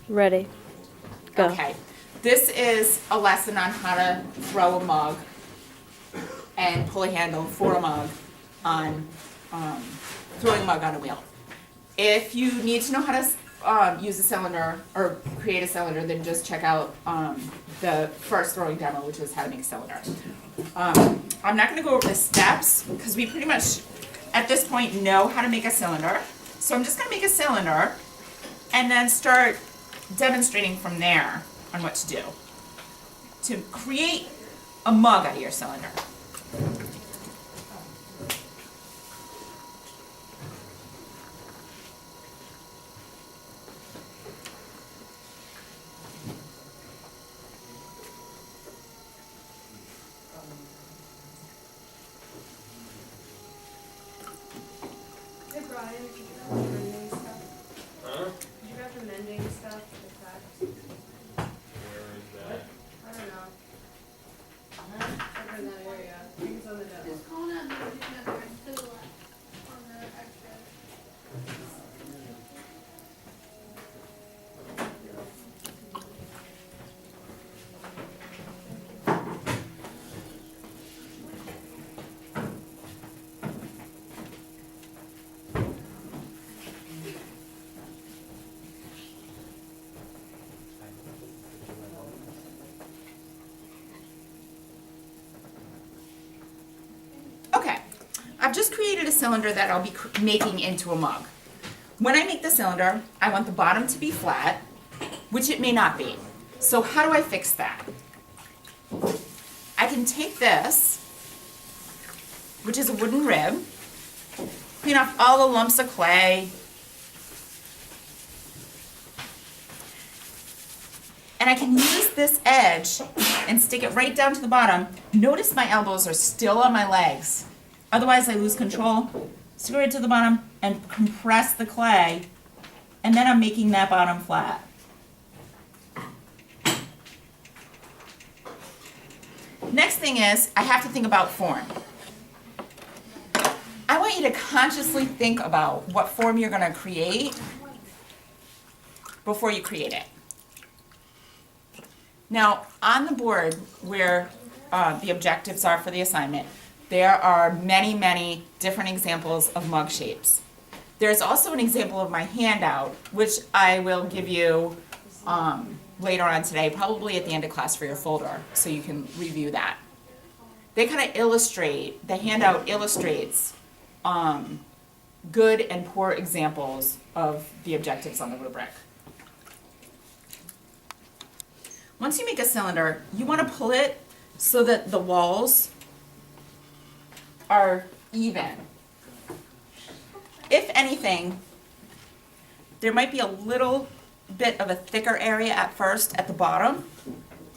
Ready. Go. Okay. This is a lesson on how to throw a mug and pull a handle for a mug on throwing a mug on a wheel. If you need to know how to use a cylinder or create a cylinder, then just check out the first throwing demo, which is how to make a cylinder. I'm not going to go over the steps because we pretty much at this point know how to make a cylinder. So I'm just going to make a cylinder and then start demonstrating from there on what to do to create a mug out of your cylinder. Hey Brian, did you grab the mending stuff? Huh? Did you grab the mending stuff? The facts? Where is that? I don't know. Over in that area. I think it's on the desk. Just call down there together and fill it on the extra. Okay, I've just created a cylinder that I'll be making into a mug. When I make the cylinder, I want the bottom to be flat, which it may not be. So how do I fix that? I can take this, which is a wooden rib, clean off all the lumps of clay, and I can use this edge and stick it right down to the bottom. Notice my elbows are still on my legs. Otherwise I lose control. Stick it right to the bottom and compress the clay, and then I'm making that bottom flat. Next thing is, I have to think about form. I want you to consciously think about what form you're gonna create before you create it. Now, on the board where the objectives are for the assignment, there are many, many different examples of mug shapes. There's also an example of my handout, which I will give you later on today, probably at the end of class for your folder, so you can review that. They kind of illustrate, the handout illustrates good and poor examples of the objectives on the rubric. Once you make a cylinder, you want to pull it so that the walls are even. If anything, there might be a little bit of a thicker area at first at the bottom,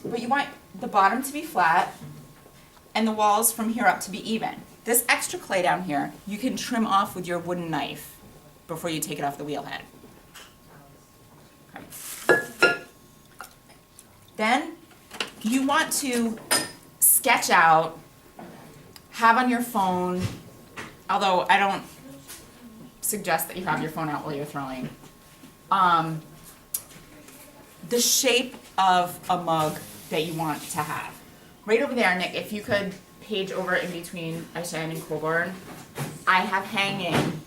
but you want the bottom to be flat and the walls from here up to be even. This extra clay down here, you can trim off with your wooden knife before you take it off the wheel head. Okay. Then you want to sketch out, have on your phone, although I don't suggest that you have your phone out while you're throwing, the shape of a mug that you want to have. Right over there, Nick, if you could page over in between Aishan and Coburn, I have hanging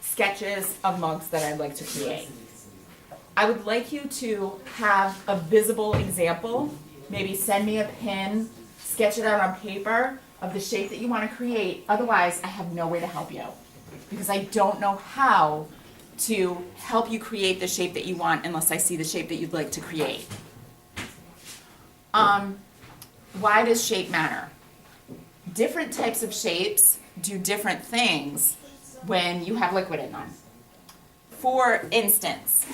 sketches of mugs that I'd like to create. I would like you to have a visible example, maybe send me a pin, sketch it out on paper of the shape that you want to create. Otherwise, I have no way to help you because I don't know how to help you create the shape that you want unless I see the shape that you'd like to create. Why does shape matter? Different types of shapes do different things when you have liquid in them. For instance,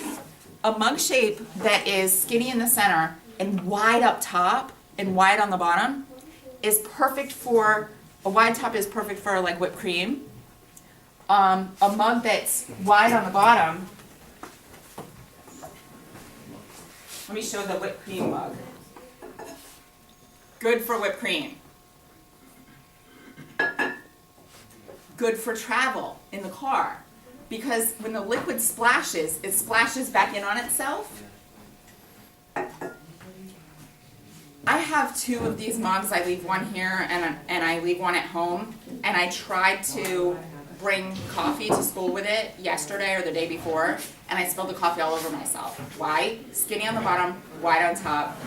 a mug shape that is skinny in the center and wide up top and wide on the bottom is perfect for, a wide top is perfect for like whipped cream. A mug that's wide on the bottom, let me show the whipped cream mug. Good for whipped cream. Good for travel in the car. because when the liquid splashes, it splashes back in on itself. I have 2 of these mugs. I leave one here and I leave one at home. And I tried to bring coffee to school with it yesterday or the day before, and I spilled the coffee all over myself. Why? Skinny on the bottom, wide on top,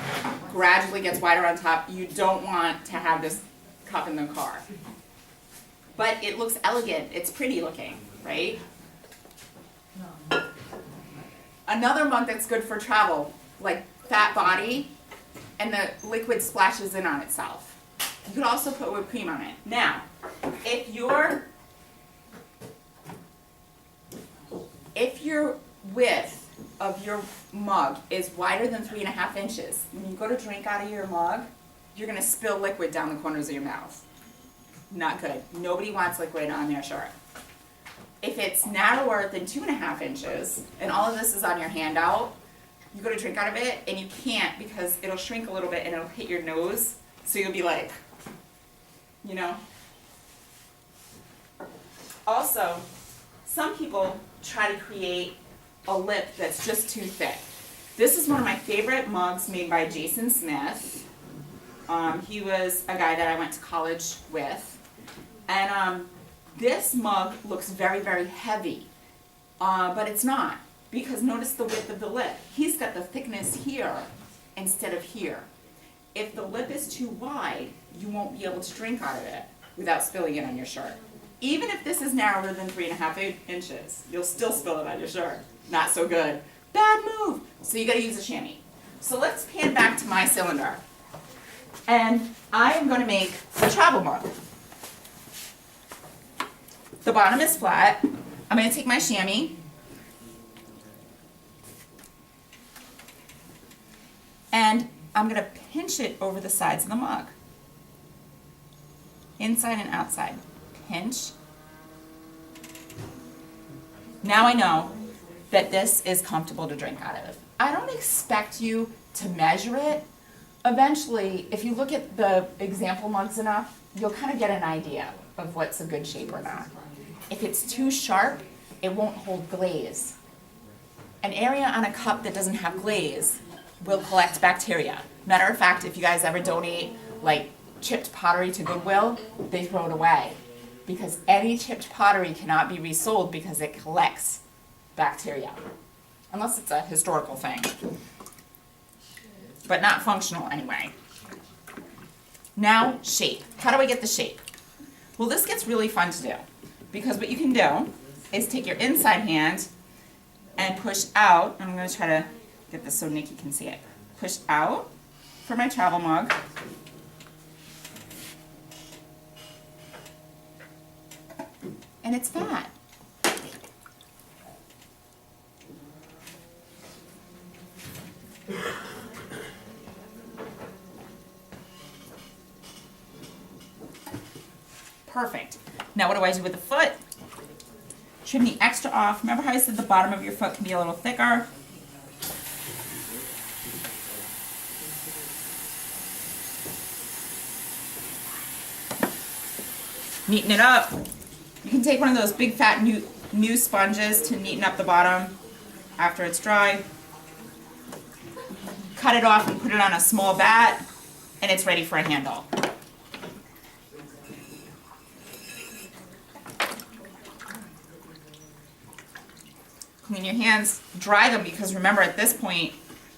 gradually gets wider on top. You don't want to have this cup in the car. But it looks elegant, it's pretty looking, right? Another mug that's good for travel, like fat body, and the liquid splashes in on itself. You could also put whipped cream on it. Now, if your width of your mug is wider than 3.5 inches, when you go to drink out of your mug, you're gonna spill liquid down the corners of your mouth. Not good. Nobody wants liquid on their shirt. If it's narrower than 2.5 inches, and all of this is on your handout, you go to drink out of it, and you can't because it'll shrink a little bit and it'll hit your nose, so you'll be like, you know? Also, some people try to create a lip that's just too thick. This is one of my favorite mugs made by Jason Smith. He was a guy that I went to college with. And this mug looks very, very heavy, but it's not, because notice the width of the lip. He's got the thickness here instead of here. If the lip is too wide, you won't be able to drink out of it without spilling it on your shirt. Even if this is narrower than 3.5 inches, you'll still spill it on your shirt. Not so good. Bad move. So you gotta use a chamois. So let's pan back to my cylinder. And I am gonna make a travel mug. The bottom is flat. I'm gonna take my chamois and I'm gonna pinch it over the sides of the mug. Inside and outside. Pinch. Now I know that this is comfortable to drink out of. I don't expect you to measure it. Eventually, if you look at the example mugs enough, you'll kind of get an idea of what's a good shape or not. If it's too sharp, it won't hold glaze. An area on a cup that doesn't have glaze will collect bacteria. Matter of fact, if you guys ever donate like chipped pottery to Goodwill, they throw it away, because any chipped pottery cannot be resold because it collects bacteria, unless it's a historical thing, but not functional anyway. Now, shape. How do I get the shape? Well, this gets really fun to do, because what you can do is take your inside hand and push out. I'm going to try to get this so Nikki can see it. Push out for my travel mug. And it's fat. Perfect. Now what do I do with the foot? Trim the extra off. Remember how I said the bottom of your foot can be a little thicker? Neaten it up. You can take one of those big fat new sponges to neaten up the bottom after it's dry. Cut it off and put it on a small bat, and it's ready for a handle. Clean your hands, dry them, because remember at this point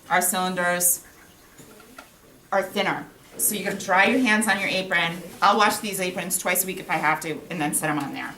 our cylinders are thinner. So you're going to dry your hands on your apron. I'll wash these aprons twice a week if I have to, and then set them on there.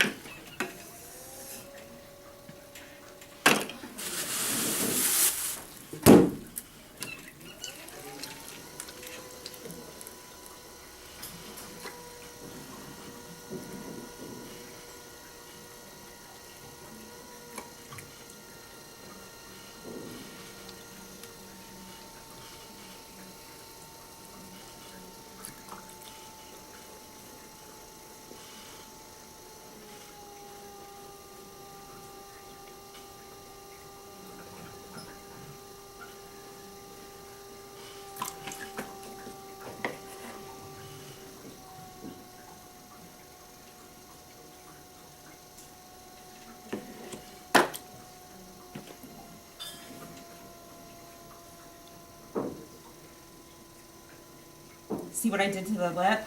See what I did to the lip?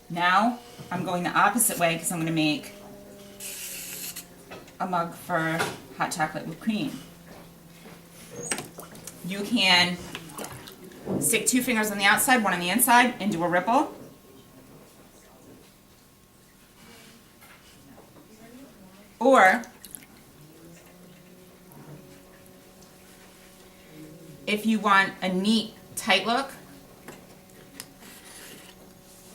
Now, I'm going the opposite way because I'm going to make a mug for hot chocolate with cream. You can stick 2 fingers on the outside, 1 on the inside, and do a ripple. Or, if you want a neat, tight look,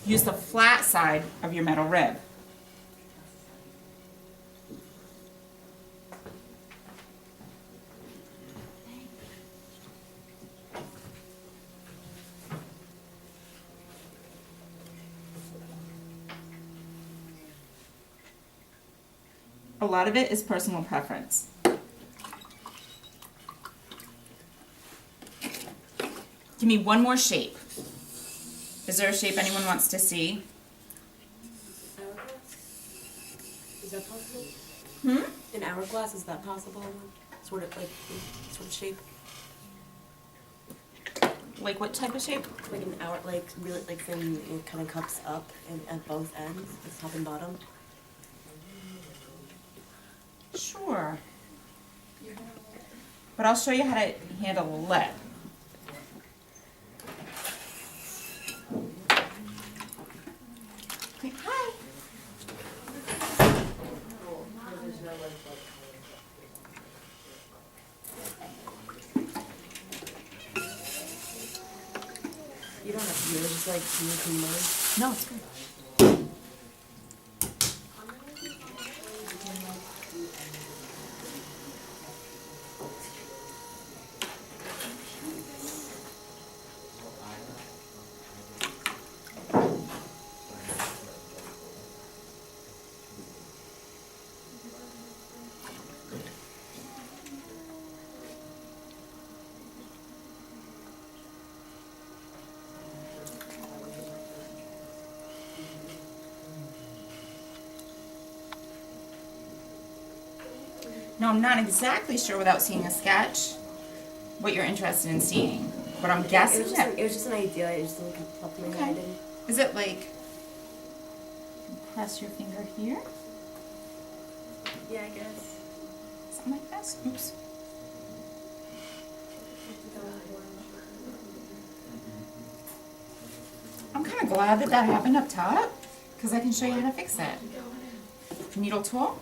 use the flat side of your metal rib. A lot of it is personal preference. Give me one more shape. Is there a shape anyone wants to see? Is that possible? Hmm? An hourglass, is that possible? Sort of shape? Like what type of shape? Like an hour, like really, like thin, it kind of cups up and at both ends, the top and bottom. Sure. But I'll show you how to handle a lip. Okay, hi. You don't have to use just like clean mud. No, it's good. Now, I'm not exactly sure without seeing a sketch what you're interested in seeing, but I'm guessing that. It was just an idea. It just didn't pop in my head. Okay. Is it like, press your finger here? Yeah, I guess. Something like this? Oops. I'm kind of glad that that happened up top, because I can show you how to fix it. Needle tool.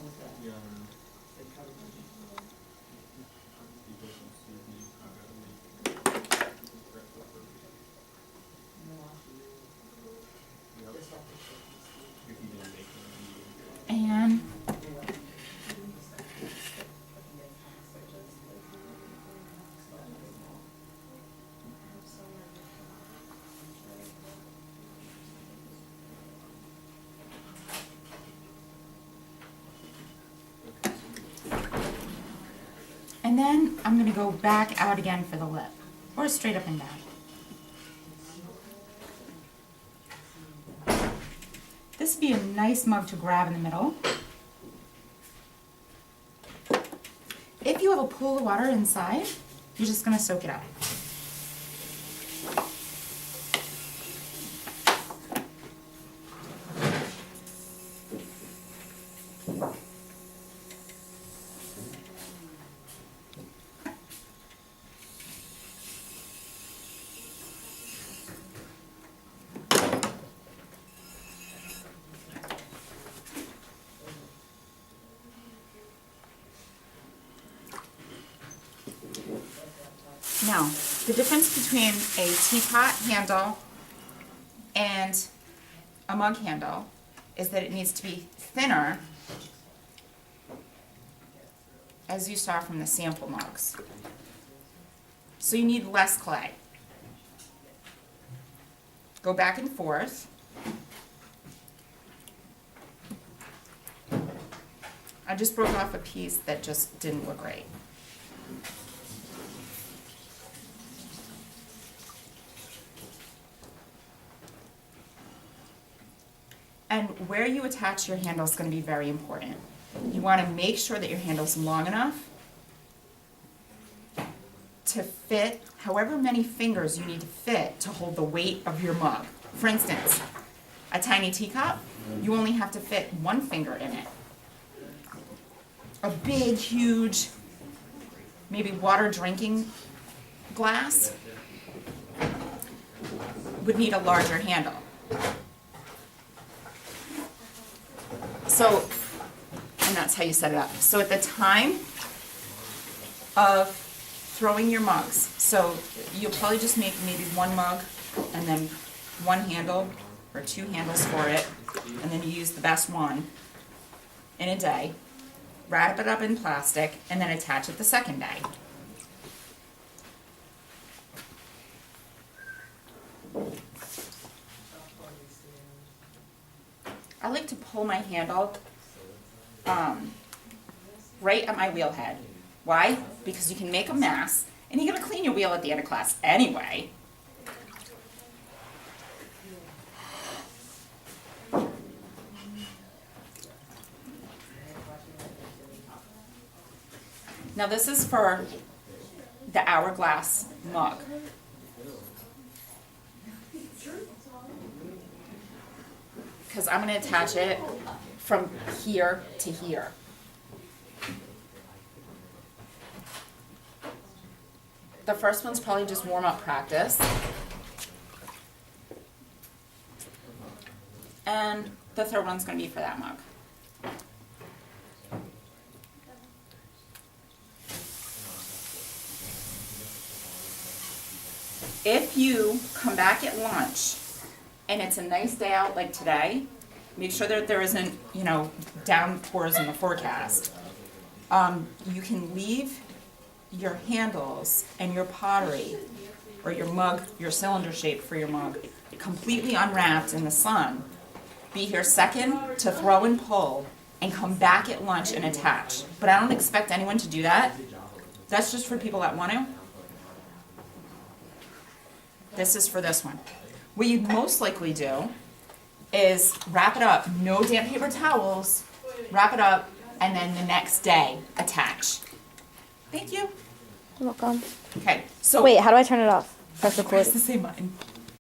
And then I'm going to go back out again for the lip, or straight up and down. This would be a nice mug to grab in the middle. If you have a pool of water inside, you're just going to soak it up. Now, the difference between a teapot handle and a mug handle is that it needs to be thinner, as you saw from the sample mugs. So you need less clay. Go back and forth. I just broke off a piece that just didn't look right. And where you attach your handle is going to be very important. You want to make sure that your handle's long enough to fit however many fingers you need to fit to hold the weight of your mug. For instance, a tiny teacup, you only have to fit one finger in it. A big, huge, maybe water drinking glass would need a larger handle. So, and that's how you set it up. So at the time of throwing your mugs, so you'll probably just make maybe one mug and then one handle or two handles for it, and then you use the best one in a day, wrap it up in plastic, and then attach it the second day. I like to pull my handle right at my wheel head. Why? Because you can make a mess, and you're gonna clean your wheel at the end of class anyway. Now this is for the hourglass mug. Because I'm going to attach it from here to here. The first one's probably just warm-up practice. And the third one's going to be for that mug. If you come back at lunch and it's a nice day out like today, make sure that there isn't, downpours in the forecast. You can leave your handles and your pottery, or your mug, your cylinder shape for your mug, completely unwrapped in the sun. Be here second to throw and pull, and come back at lunch and attach. But I don't expect anyone to do that. That's just for people that want to. This is for this one. What you'd most likely do is wrap it up, no damp paper towels, wrap it up, and then the next day attach. Thank you. You're welcome. Okay, so. Wait, how do I turn it off? Press record. Press the same button.